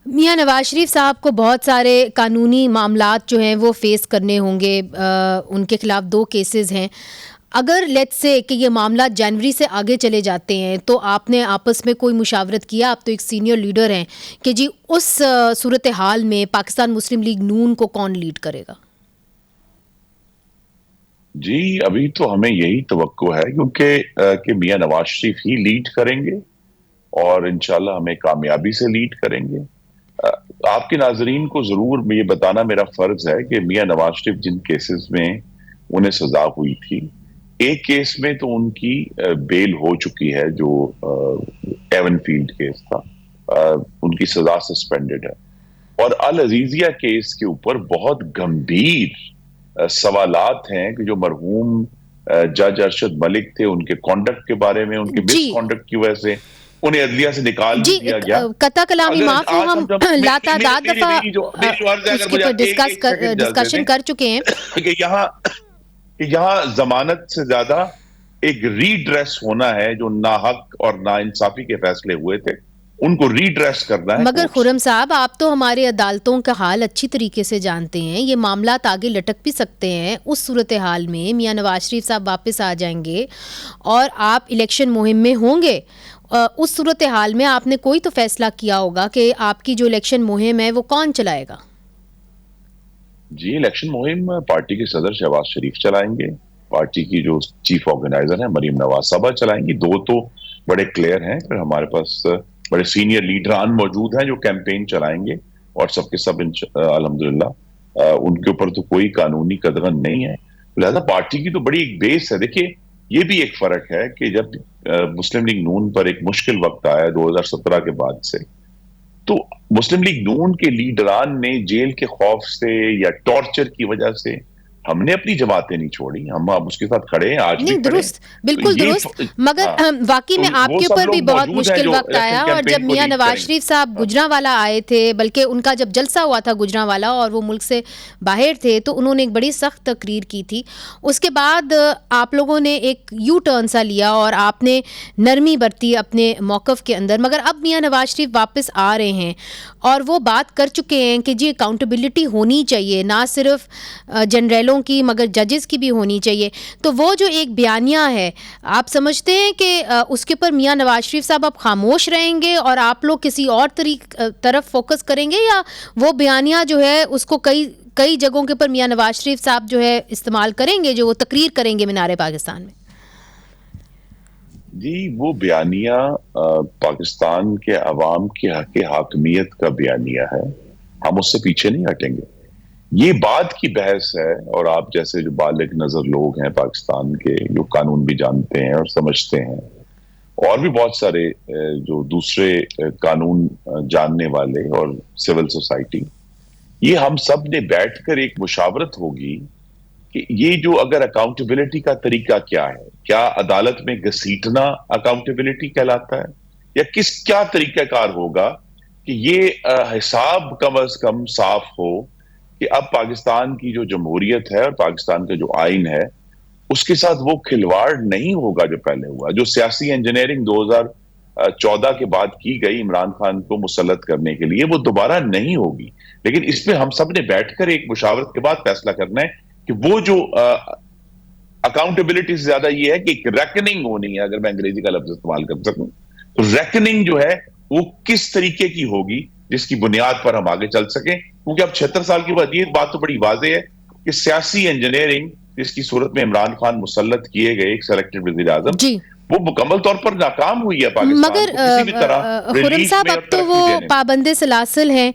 میاں نواز شریف صاحب کو بہت سارے قانونی معاملات جو ہیں وہ فیس کرنے ہوں گے. ان کے خلاف 2 کیسز ہیں. اگر لیٹ سے کہ یہ معاملات جنوری سے آگے چلے جاتے ہیں تو آپ نے آپس میں کوئی مشاورت کیا؟ آپ تو ایک سینئر لیڈر ہیں کہ جی اس صورتحال میں پاکستان مسلم لیگ نون کو کون لیڈ کرے گا؟ جی ابھی تو ہمیں یہی توقع ہے کیونکہ کہ میاں نواز شریف ہی لیڈ کریں گے اور انشاءاللہ ہمیں کامیابی سے لیڈ کریں گے. آپ کے ناظرین کو ضرور یہ بتانا میرا فرض ہے کہ میاں نواز شریف جن کیسز میں انہیں سزا ہوئی تھی، ایک کیس میں تو ان کی بیل ہو چکی ہے جو ایون فیلڈ کیس تھا، ان کی سزا سسپینڈڈ ہے. اور العزیزیہ کیس کے اوپر بہت گمبھیر سوالات ہیں کہ جو مرحوم جج ارشد ملک تھے ان کے کانڈکٹ کے بارے میں، ان کے مس کانڈکٹ کی وجہ سے انہیں عدلیہ سے نکال دیا گیا. قطع کلامی معاف ہو، ہم لاتعداد دفعہ اس کے اوپر ڈسکشن کر چکے ہیں کہ یہاں ضمانت سے زیادہ ایک ریڈریس ہونا ہے. جو ناحق اور ناانصافی کے فیصلے ہوئے تھے ان کو ریڈریس کرنا ہے. مگر خرم صاحب، آپ تو ہمارے عدالتوں کا حال اچھی طریقے سے جانتے ہیں. یہ معاملات آگے لٹک بھی سکتے ہیں. اس صورتحال میں میاں نواز شریف صاحب واپس آ جائیں گے اور آپ الیکشن مہم میں ہوں گے. اس صورتحال میں آپ نے کوئی تو فیصلہ کیا ہوگا کہ آپ کی جو الیکشن مہم ہے وہ کون چلائے گا؟ جی الیکشن مہم پارٹی کے صدر شہباز شریف چلائیں گے. پارٹی کی جو چیف آرگنائزر ہیں مریم نواز صاحبہ چلائیں گی. 2 تو بڑے کلیئر ہیں، پھر ہمارے پاس بڑے سینئر لیڈران موجود ہیں جو کیمپین چلائیں گے اور سب کے سب الحمدللہ ان کے اوپر تو کوئی قانونی قدغن نہیں ہے. لہذا پارٹی کی تو بڑی ایک بیس ہے. دیکھیے یہ بھی ایک فرق ہے کہ جب مسلم لیگ نون پر ایک مشکل وقت آیا 2017 کے بعد سے، تو مسلم لیگ نون کے لیڈران نے جیل کے خوف سے یا ٹارچر کی وجہ سے ہم نے اپنی جماعتیں نہیں چھوڑی. ہم اب اس کے ساتھ کھڑے ہیں، آج بھی درست، بالکل درست. مگر واقعی میں آپ کے اوپر بھی بہت مشکل وقت آیا، اور جب میاں نواز شریف صاحب گجرانوالہ آئے تھے، بلکہ ان کا جب جلسہ ہوا تھا گجرانوالہ اور وہ ملک سے باہر تھے، تو انہوں نے ایک بڑی سخت تقریر کی تھی. اس کے بعد آپ لوگوں نے ایک یو ٹرن سا لیا اور آپ نے نرمی برتی اپنے موقف کے اندر. مگر اب میاں نواز شریف واپس آ رہے ہیں اور وہ بات کر چکے ہیں کہ جی اکاؤنٹیبلٹی ہونی چاہیے، نہ صرف جنرلوں کی مگر ججز کی بھی ہونی چاہیے. تو وہ جو ایک بیانیہ ہے، آپ سمجھتے ہیں کہ اس کے پر میاں نواز شریف صاحب اب خاموش رہیں گے اور آپ لوگ کسی اور طرف فوکس کریں گے، یا وہ بیانیہ جو ہے اس کو کئی جگہوں کے پر میاں نواز شریف صاحب جو ہے استعمال کریں گے، جو وہ تقریر کریں گے مینار پاکستان میں؟ جی وہ بیانیہ پاکستان کے عوام کے حق حاکمیت کا بیانیہ ہے. ہم اس سے پیچھے نہیں ہٹیں گے. یہ بات کی بحث ہے، اور آپ جیسے جو بالغ نظر لوگ ہیں پاکستان کے، جو قانون بھی جانتے ہیں اور سمجھتے ہیں، اور بھی بہت سارے جو دوسرے قانون جاننے والے اور سول سوسائٹی، یہ ہم سب نے بیٹھ کر ایک مشاورت ہوگی کہ یہ جو اگر اکاؤنٹیبلٹی کا طریقہ کیا ہے، کیا عدالت میں گھسیٹنا اکاؤنٹیبلٹی کہلاتا ہے، یا کیا طریقہ کار ہوگا کہ یہ حساب کم از کم صاف ہو کہ اب پاکستان کی جو جمہوریت ہے اور پاکستان کا جو آئین ہے اس کے ساتھ وہ کھلواڑ نہیں ہوگا جو پہلے ہوا. جو سیاسی انجینئرنگ 2014 کے بعد کی گئی عمران خان کو مسلط کرنے کے لیے، وہ دوبارہ نہیں ہوگی. لیکن اس پہ ہم سب نے بیٹھ کر ایک مشاورت کے بعد فیصلہ کرنا ہے کہ وہ جو اکاؤنٹیبلٹی سے زیادہ یہ ہے کہ ایک ریکننگ ہونی ہے، اگر میں انگریزی کا لفظ استعمال کر سکوں تو ریکننگ جو ہے وہ کس طریقے کی ہوگی جس کی بنیاد پر ہم آگے چل سکیں. کیونکہ اب 76 سال کی بعد یہ بات تو بڑی واضح ہے کہ سیاسی انجینئرنگ جس کی صورت میں عمران خان مسلط کیے گئے ایک سلیکٹڈ وزیر اعظم، وہ مکمل طور پر ناکام ہوئی ہے پاکستان. مگر خرم صاحب اب تو وہ پابند سلاسل ہیں